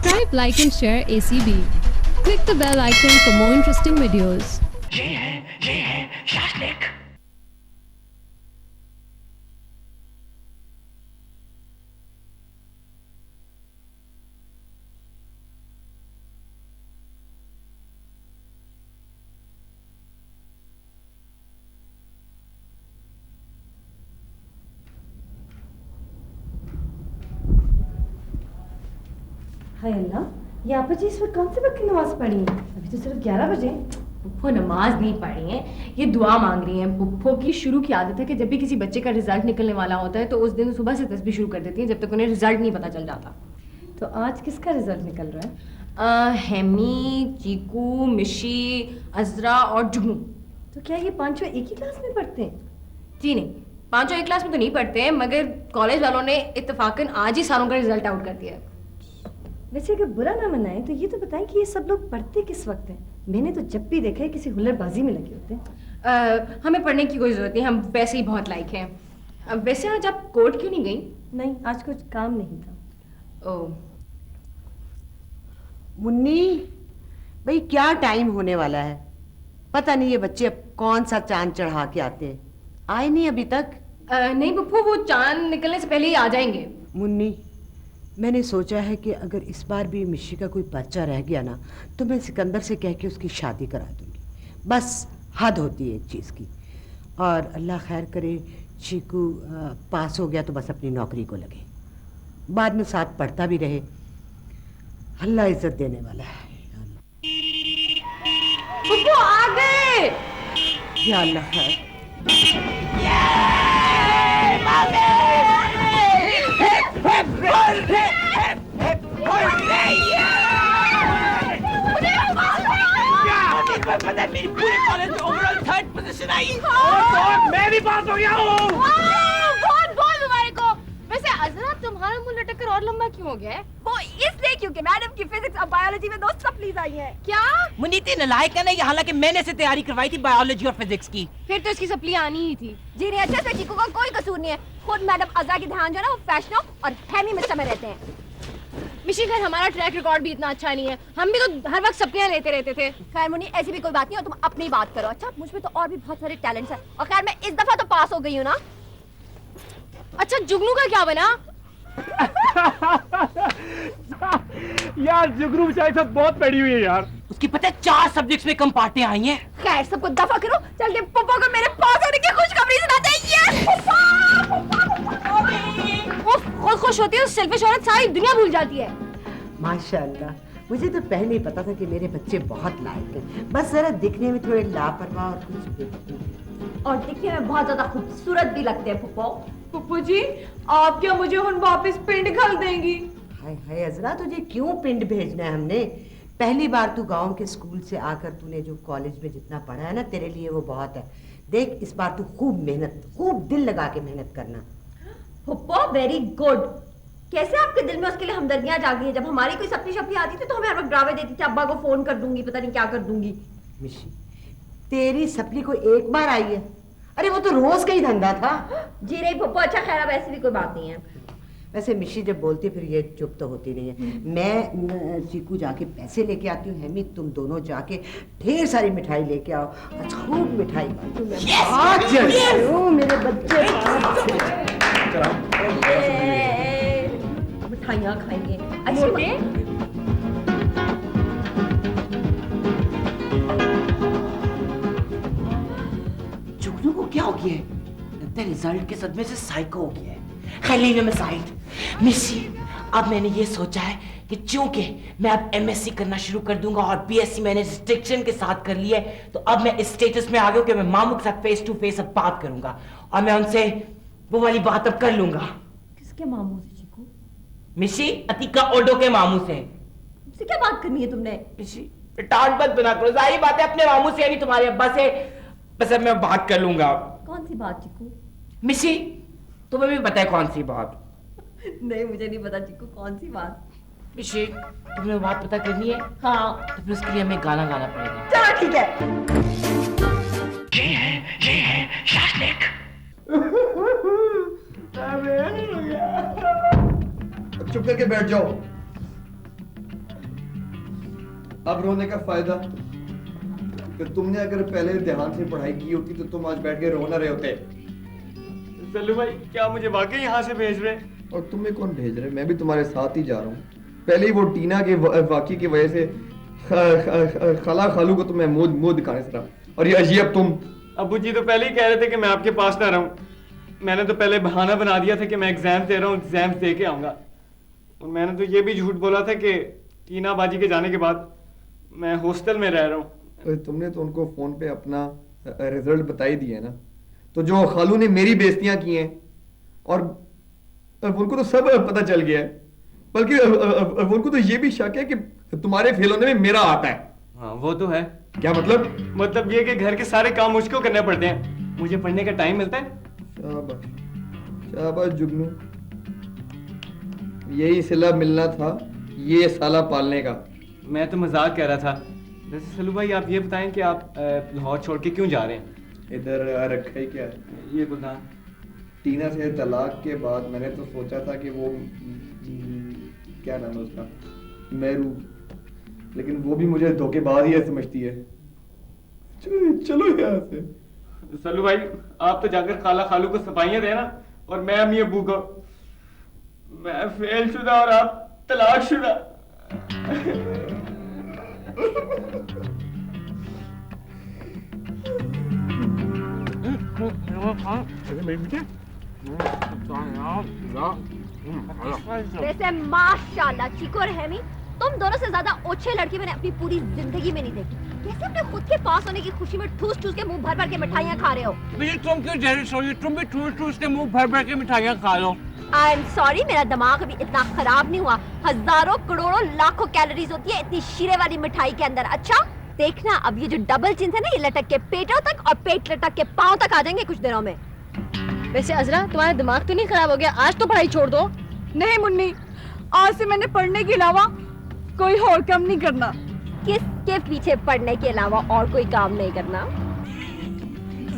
Subscribe, like and share ACB. Click the bell icon for more interesting videos. ये है शास्त्रिक। हाय अल्लाह, ये आप जी इस वक्त कौन से वक्त की नमाज पढ़ी है? अभी तो सिर्फ 11 बजे। पुप्पो नमाज नहीं पढ़ रही हैं, ये दुआ मांग रही हैं। पुप्पो की शुरू की आदत है कि जब भी किसी बच्चे का रिजल्ट निकलने वाला होता है तो उस दिन सुबह से तस्बीह शुरू कर देती हैं जब तक उन्हें रिजल्ट नहीं पता चल जाता। तो आज किसका रिजल्ट निकल रहा है? हेमी, चीकू, मिशी, अजरा और जुगनू। तो क्या ये पांचों एक ही क्लास में पढ़ते हैं? जी नहीं, पांचों एक क्लास में तो नहीं पढ़ते हैं, मगर कॉलेज वालों ने इत्तेफाकन आज ही सारों का रिजल्ट आउट कर दिया है। वैसे अगर बुरा ना मनाएं तो ये तो बताएं कि ये सब लोग पढ़ते किस वक्त हैं? मैंने तो जब भी देखा है किसी हुल्लड़बाजी में लगे होते हैं। हमें पढ़ने की कोई जरूरत नहीं, हम वैसे ही बहुत लायक हैं। वैसे आज आप कोर्ट क्यों नहीं गई? नहीं, आज कुछ काम नहीं था। ओह, मुन्नी, भाई क्या टाइम होने वाला है? पता नहीं ये बच्चे अब कौन सा चांद चढ़ा के आते हैं। आए नहीं अभी तक? नहीं पप्पू, वो चांद निकलने से पहले ही आ जाएंगे। मुन्नी, मैंने सोचा है कि अगर इस बार भी मिशी का कोई बच्चा रह गया ना तो मैं सिकंदर से कह के उसकी शादी करा दूंगी। बस हद होती है एक चीज़ की। और अल्लाह खैर करे, चीकू पास हो गया तो बस अपनी नौकरी को लगे, बाद में साथ पढ़ता भी रहे। अल्लाह इज्जत देने वाला है। पप्पू आ गए। या अल्लाह खैर। पता मेरी पूरे कॉलेज में ओवरऑल 3rd पोजीशन आई। और मैं भी पास हो गया हूँ। बहुत बहुत मुबारक हो। वैसे अजरा, तुम्हारा मुंह लटक कर और लंबा क्यों हो गया है? वो इसलिए क्योंकि मैडम की फिजिक्स और बायोलॉजी में 2 सप्लीज आई हैं। क्या? मुनीति नलायक है ना ये, हालांकि मैंने से तैयारी करवाई थी बायोलॉजी और फिजिक्स की। फिर तो इसकी सप्ली आनी ही थी। जी नहीं, अच्छा से चीकू का कोई कसूर नहीं है। खुद मैडम अज़ा की ध्यान जो है ना वो फैशनो और हेमी मिस्टर में रहते हैं। मिशी, खैर हमारा ट्रैक रिकॉर्ड भी इतना अच्छा नहीं है, हम भी तो हर वक्त सप्लियां लेते रहते थे। खैर मुन्नी, ऐसी भी कोई बात नहीं है, तुम अपनी बात करो। अच्छा, मुझ में तो और भी बहुत सारे टैलेंट्स हैं। और खैर मैं इस दफा तो पास हो गई हूँ ना। अच्छा, जुगनू का क्या बना? यार जुगनू बेचारी सब बहुत पड़ी हुई है यार। उसकी पता है 4 सब्जेक्ट्स में कम पार्टियां आई हैं। खैर सबको दफा करो, चल के पप्पा को मेरे पास होने की खुशखबरी सुनाते हैं। वो खुद खुश होती है, सेल्फिश औरत सारी दुनिया भूल जाती है। माशाल्लाह, मुझे तो पहले ही पता था कि मेरे बच्चे बहुत लायक हैं। बस जरा दिखने में थोड़े लापरवाह और कुछ बेवकूफ। और दिखने में बहुत ज्यादा खूबसूरत भी लगते हैं पप्पा। पप्पू जी, आप क्या मुझे हुन वापस पिंड घल देंगी? हाय हाय अजरा, तुझे क्यों पिंड भेजना है हमने? पहली बार तू गांव के स्कूल से आकर तूने जो कॉलेज में जितना पढ़ा है ना, तेरे लिए वो बहुत है। देख, इस बार तू खूब दिल लगा के मेहनत करना। पप्पा वेरी गुड। कैसे आपके दिल में उसके लिए हमदर्दियां जागी है? जब हमारी कोई सपनी शपनी आती थी तो हमें हर वक्त ड्रावे देती थी, अब्बा को फोन कर दूंगी, पता नहीं क्या कर दूंगी। मिशी, तेरी सपनी को एक बार आई है? अरे वो तो रोज का ही धंधा था। जी नहीं पप्पा, अच्छा खैर अब ऐसी भी कोई बात नहीं है। वैसे मिशी जब बोलती है फिर ये चुप तो होती नहीं है। मैं चीकू जाके पैसे लेके आती हूँ, हेमी तुम दोनों जाके ढेर सारी मिठाई लेके आओ, खूब मिठाई बांटो। मैं बहुत जल्दी हूँ, मेरे बच्चे मिठाइयाँ खाएंगे। अच्छा जुगनू को क्या हो गया है? लगता है रिजल्ट के सदमे से साइको हो गया है। खैली में साइड मिसी, अब मैंने ये सोचा है कि चूंकि मैं अब एमएससी करना शुरू कर दूंगा और बीएससी मैंने डिस्टिंक्शन के साथ कर लिया है, तो अब मैं इस स्टेटस में आ गया कि मैं मामू के साथ फेस टू फेस अब बात करूंगा और मैं उनसे वो वाली बात अब कर लूंगा। किसके मामू से चीकू? मिशी, अतिका ओडो के मामू से। मुझसे क्या बात करनी है तुमने? मिशी, टाट मत बना करो, जाहिर बात है अपने मामू से यानी तुम्हारे अब्बा से बस अब मैं बात कर लूंगा। कौन सी बात चीकू? मिशी, तुम्हें भी पता है कौन सी बात? नहीं मुझे नहीं पता चीकू, कौन सी बात? मिशी, तुम्हें बात पता करनी है? हाँ तो फिर उसके लिए हमें गाना गाना पड़ेगा। चलो ठीक है। ये है शास्त्रिक। चुप करके बैठ जाओ। अब रोने का फायदा कि तुमने अगर पहले ध्यान से पढ़ाई की होती तो तुम आज बैठ के रो ना रहे होते। सल्लू भाई क्या मुझे वाकई यहाँ से भेज रहे हैं? और तुम्हें कौन भेज रहे? मैं भी तुम्हारे साथ ही जा रहा हूँ। पहले ही वो टीना के वाकई की वजह से खाला खालू को तो मैं मुंह दिखाने से रहा, और ये अब तुम। अबू जी तो पहले ही कह रहे थे कि मैं आपके पास ना रहूं। मैंने तो पहले बहाना बना दिया था कि मैं एग्जाम दे रहा हूँ, एग्जाम दे के आऊंगा। और मैंने तो ये भी झूठ बोला था कि टीना बाजी के जाने के बाद मैं हॉस्टल में रह रहा हूँ। तुमने तो उनको फोन पे अपना रिजल्ट बता ही दिया ना। तो जो खालू ने मेरी बेइज्जतियां की हैं और उनको तो सब पता चल गया है, बल्कि उनको तो ये भी शक है कि तुम्हारे फेल होने में मेरा हाथ है। हाँ वो तो है। क्या मतलब? मतलब ये कि घर के सारे काम मुझको करने पड़ते हैं, मुझे पढ़ने का टाइम मिलता है। शाबाश शाबाश जुगनू, यही सिला मिलना था ये साला पालने का। मैं तो मजाक कह रहा था। वैसे सल्लू भाई आप ये बताएं कि आप लाहौर छोड़ के क्यों जा रहे हैं? इधर रखा ही क्या है? ये बता। टीना से तलाक के बाद मैंने तो सोचा था कि वो क्या नाम है उसका, मेरू, लेकिन वो भी मुझे धोखेबाज ही समझती है। चलो यहाँ से। सल्लू भाई आप तो जाकर खाला खालू को सफाइयां देना और मैं अम्मी अब्बू को। मैं फेल शुदा और आप तलाक शुदा। वैसे माशाल्लाह चीकू और हेमी, तुम दोनों से ज्यादा ओछे लड़के मैंने अपनी पूरी जिंदगी में नहीं देखी। कैसे अपने खुद के पास होने की खुशी में ठूस ठूस के मुंह भर भर के मिठाइयां खा रहे हो? तुम क्यों जेलस हो रही हो? तुम भी ठूस ठूस के मुंह भर भर के मिठाइयां खा लो। आई एम सॉरी, मेरा दिमाग अभी इतना खराब नहीं हुआ। हजारों करोड़ों लाखों कैलोरीज होती है इतनी शीरे वाली मिठाई के अंदर। अच्छा देखना, अब ये जो डबल चिन्ह है ना, ये लटक के पेटों तक और पेट लटक के पाँव तक आ जाएंगे कुछ दिनों में। वैसे अजरा तुम्हारा दिमाग तो नहीं खराब हो गया? आज तो पढ़ाई छोड़ दो। नहीं मुन्नी, आज से मैंने पढ़ने के अलावा कोई और काम नहीं करना। किसके पीछे पढ़ने के अलावा और कोई काम नहीं करना?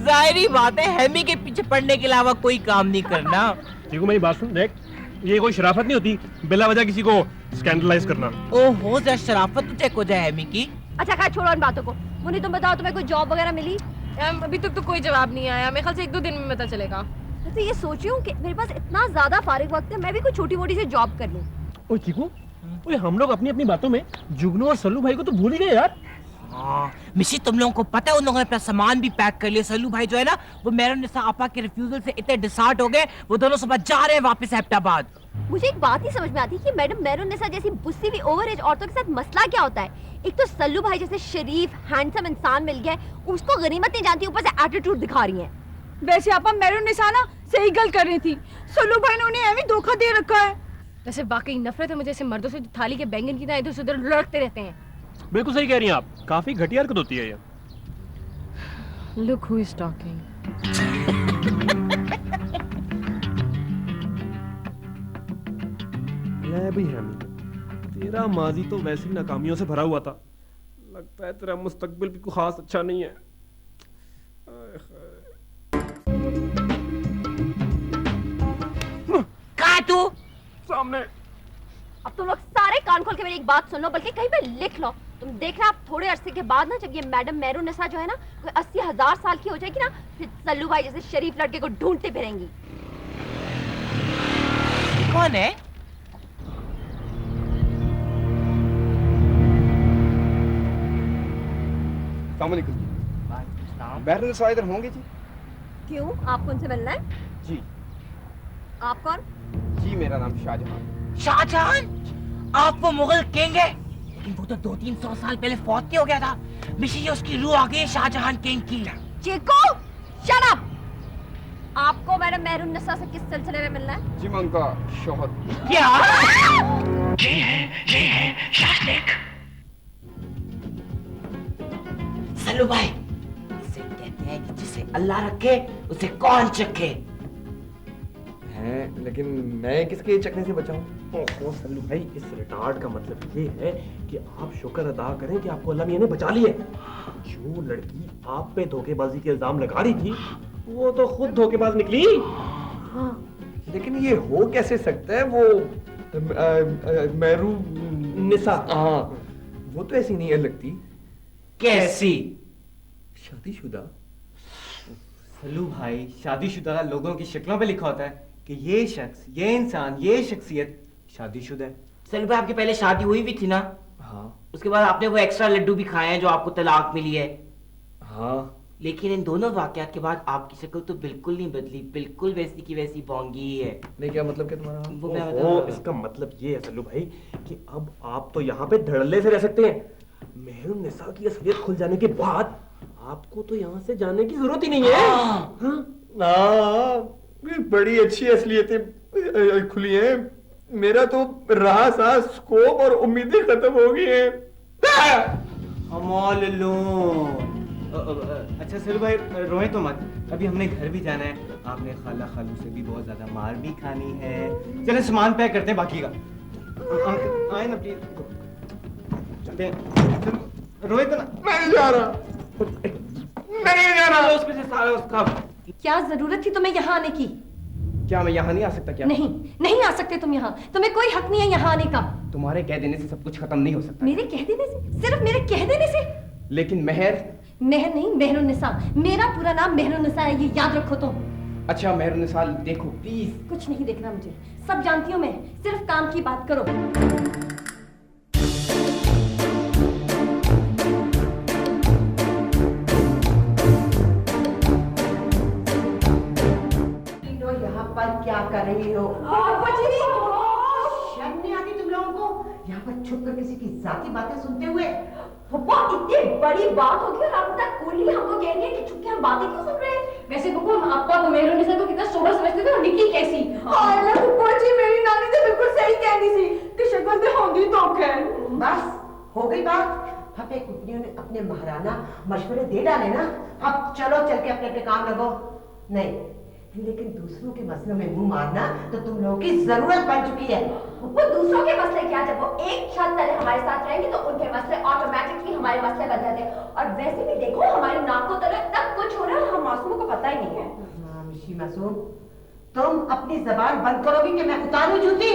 जाहिर बात है, हेमी के पीछे पढ़ने के अलावा कोई काम नहीं करना। चीकू मेरी बात सुन, देख ये कोई शराफत नहीं होती बिला वजह किसी को स्कैंडलाइज करना। ओहो जरा शराफत तो चेक हो जाए हेमी की। अच्छा खैर छोड़ो इन बातों को। मुन्नी तुम बताओ, तुम्हें कोई जॉब वगैरह मिली? अभी तक तो कोई जवाब नहीं आया। मेरे ख्याल से 1-2 दिन में पता चलेगा। तो ये सोच रही हूँ कि मेरे पास इतना ज्यादा फारिग वक्त है, मैं भी कोई छोटी मोटी सी जॉब कर लूँ। ओए चीकू, ओए हम लोग अपनी अपनी बातों में जुगनू और सल्लू भाई को तो भूल ही गए यार। हाँ मिशी, तुम लोगों को पता है उन लोगों ने अपना सामान भी पैक कर लिया। सल्लू भाई जो है ना, वो मेहरुन निसा आपा के रिफ्यूजल से इतने डिसहार्ट हो गए, वो दोनों सुबह जा रहे हैं वापस हैदराबाद। मुझे एक बात ही समझ में आती है कि मैडम मेहरुन निसा जैसी बुस्सी हुई ओवर एज औरतों के साथ मसला क्या होता है? एक तो सल्लू भाई जैसे शरीफ हैंडसम इंसान मिल गया, उसको गनीमत नहीं जानती, ऊपर से एटीट्यूड दिखा रही हैं। वैसे आपा मेहरुन निसा ना सही गल कर रही थी। सल्लू भाई ने उन्हें ऐਵੇਂ धोखा दे रखा है। वैसे वाकई नफरत है मुझे ऐसे मर्दों से जो थाली के बैंगन की तरह इधर से उधर लड़ते रहते हैं। बिल्कुल सही कह रही हैं आप, काफी घटिया हरकत होती है ये। Look who is talking. ले भी हेमी, तेरा माजी तो वैसे ही नाकामियों से भरा हुआ था। लगता है तेरा मुस्तकबिल भी कुछ खास अच्छा नहीं है। कहाँ तू? सामने। अब तुम लोग सारे कान खोल के मेरी एक बात सुन लो, बल्कि कहीं पे लिख लो। तुम देखना आप थोड़े अरसे के बाद ना, जब ये मैडम मेहरुन निसा जो है ना, कोई 80,000 साल की हो जाएगी ना, फिर सल्लू भाई जैसे शरीफ लड़के को ढूंढते फिरेंगी। कौन है? मेहरुन निसा इधर होंगे जी? क्यों, आपको उनसे मिलना है? जी। आप कौन? जी मेरा नाम शाहजहान। शाहजहान? आप वो मुगल किंग है? लेकिन वो तो 200-300 साल पहले फौत हो गया था। मिशी ये उसकी रूह आ गई शाहजहान किंग की। चीकू, शट अप। आपको मैडम मेहरुन निसा से किस सिलसिले में मिलना है? जी मैं उनका शौहर। क्या? सल्लू भाई, इसे कहते हैं कि जिसे अल्लाह रखे उसे कौन चखे। हैं, लेकिन मैं किसके चकने से बचाऊं? ओहो सल्लू भाई, इस रिटार्ड का मतलब ये है कि आप शुक्र अदा करें कि आपको अल्लाह मियां ने बचा लिया। जो लड़की आप पे धोखेबाजी के इल्जाम लगा रही थी, वो तो खुद धोखेबाज निकली। हाँ, लेकिन ये हो कैसे सकता है? वो मेहरू निसा, हाँ, वो तो ऐसी नहीं है लगती। कैसी? शादीशुदा। सल्लू भाई, शादीशुदा लोगों की शक्लों पे लिखा होता है कि ये शख्स, ये इंसान, ये शख्सियत शादीशुदा है। सलू भाई, आपकी पहले शादी हुई भी थी ना? हाँ उसके बाद आपने वो एक्स्ट्रा लड्डू भी खाए हैं जो आपको तलाक मिली है। हाँ। लेकिन इन दोनों वाकयात के बाद आपकी शक्ल तो बिल्कुल नहीं बदली, बिल्कुल वैसी की वैसी बोंगी ही है। नहीं, क्या मतलब क्या तुम्हारा? वो मैं बता ओहो, रहा हूँ। इसका मतलब ये है सल्लू भाई कि अब आप तो यहाँ पे धड़ल्ले से रह सकते हैं। मेहरुन्निसा की असलियत खुल जाने के बाद आपको तो यहाँ से जाने की जरूरत ही नहीं है। हाँ, बड़ी अच्छी असलियतें खुली हैं। मेरा तो रहा सा स्कोप और उम्मीदें खत्म हो गई हैं। अमोल लो। अच्छा सल्लू भाई, रोए तो मत, अभी हमने घर भी जाना है। आपने खाला खालू से भी बहुत ज्यादा मार भी खानी है। चले सामान पैक करते हैं बाकी का। आए ना प्लीज, चलते हैं। रोए तो ना। मैं नहीं जा रहा, मैं नहीं जा रहा। उसमें से सारा उसका। क्या जरूरत थी तुम्हें यहाँ आने की? क्या मैं यहाँ नहीं आ सकता क्या? नहीं, नहीं आ सकते तुम यहाँ। तुम्हें कोई हक नहीं है यहाँ आने का। तुम्हारे कह देने से सब कुछ खत्म नहीं हो सकता। मेरे कह देने से? सिर्फ मेरे कह देने से? लेकिन मेहर। मेहर नहीं, मेहरुन्निसा। मेरा पूरा नाम मेहरुन्निसा है, ये याद रखो तुम। अच्छा मेहरुन्निसा, देखो प्लीज। कुछ नहीं देखना मुझे, सब जानती हूँ मैं। सिर्फ काम की बात करो। यहाँ पर क्या कर रही हो? शर्म नहीं आती तुम लोगों को? यहाँ पर छुप कर किसी की जाती बातें सुनते हुए? पप्पा, इतनी बड़ी बात होगी और आप तक कोली हमको कह रही है कि चुपके हम बातें क्यों सुन रहे हैं? वैसे पप्पू, हम आपका को मेहरुन्निसा को कितना सोबर समझते थे और निकी कैसी? पप्पा जी, मेरी नानी तो बिल्कुल सही कह रही थी कि शक्ल पे होंगी तो खैर। बस हो गई बात। फपे कुटनियों ने अपने महाराना मशवरे दे डाले ना। अब चलो चल के अपने अपने काम लगो। नहीं, लेकिन दूसरों के मसलों में मुंह मारना तो तुम लोगों की जरूरत बन चुकी है। वो दूसरों के मसले क्या, जब वो एक छत तले हमारे साथ रहेंगे तो उनके मसले ऑटोमेटिकली हमारे मसले बन जाते हैं। और वैसे भी देखो, हमारी नाक को तले तब कुछ हो रहा है, हम मासूमों को पता ही नहीं है। हाँ, मिशी मासूम, तुम अपनी जबान बंद करोगी कि मैं उतारूं जूती?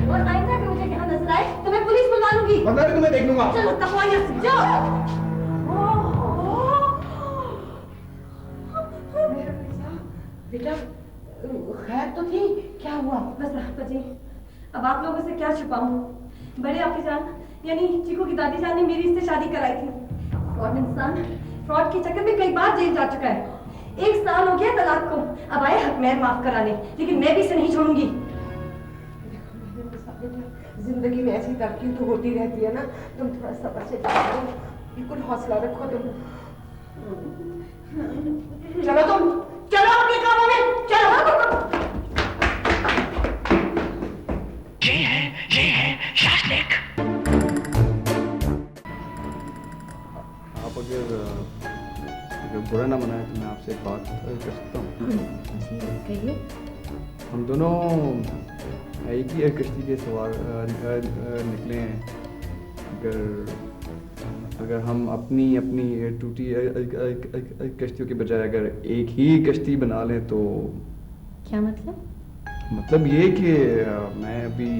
और आइंदा अगर मुझे यहाँ नजर आए तो मैं पुलिस बुला लूंगी। वरना भी तुम्हें देख लूंगा। चलो दफा यहाँ से जाओ। बेटा, खैर तो थी, क्या हुआ? बस पापा जी, अब आप लोगों से क्या छुपाऊं? बड़े आपके जान यानी चीकू की दादी जान ने मेरी इससे शादी कराई थी। फ्रॉड इंसान फ्रॉड के चक्कर में कई बार जेल जा चुका है। 1 साल हो गया तलाक को, अब आए हक महर माफ कराने, लेकिन मैं भी इसे नहीं छोड़ूंगी। जिंदगी में ऐसी तरक्की तो होती रहती है ना। तुम थोड़ा सब्र से जाओ, बिल्कुल हौसला रखो तुम। चलो तुम, चलो अपने कामों में, चलो। आप अगर बुरा ना मनाए तो मैं आपसे एक बात कर सकता हूँ? जी कहिए। हम दोनों एक ही कश्ती के सवार निकले हैं। अगर हम अपनी अपनी टूटी कश्तियों के बजाय अगर एक ही कश्ती बना लें तो? क्या मतलब? मतलब ये कि मैं अभी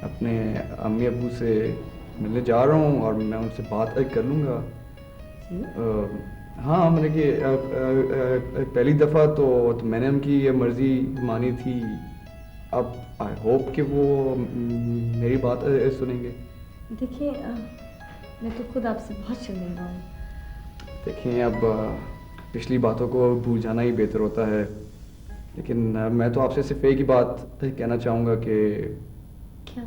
अपने अम्मी अब्बू से मिलने जा रहा हूँ और मैं उनसे बात कर लूँगा। हाँ, मैंने कि पहली दफ़ा तो मैंने उनकी मर्ज़ी मानी थी। अब आई होप कि वो मेरी बात सुनेंगे। देखिए, मैं तो खुद आपसे बहुत शर्मिंदा हूँ। देखें, अब पिछली बातों को भूल जाना ही बेहतर होता है। लेकिन मैं तो आपसे सिर्फ एक ही बात कहना चाहूँगा कि क्या?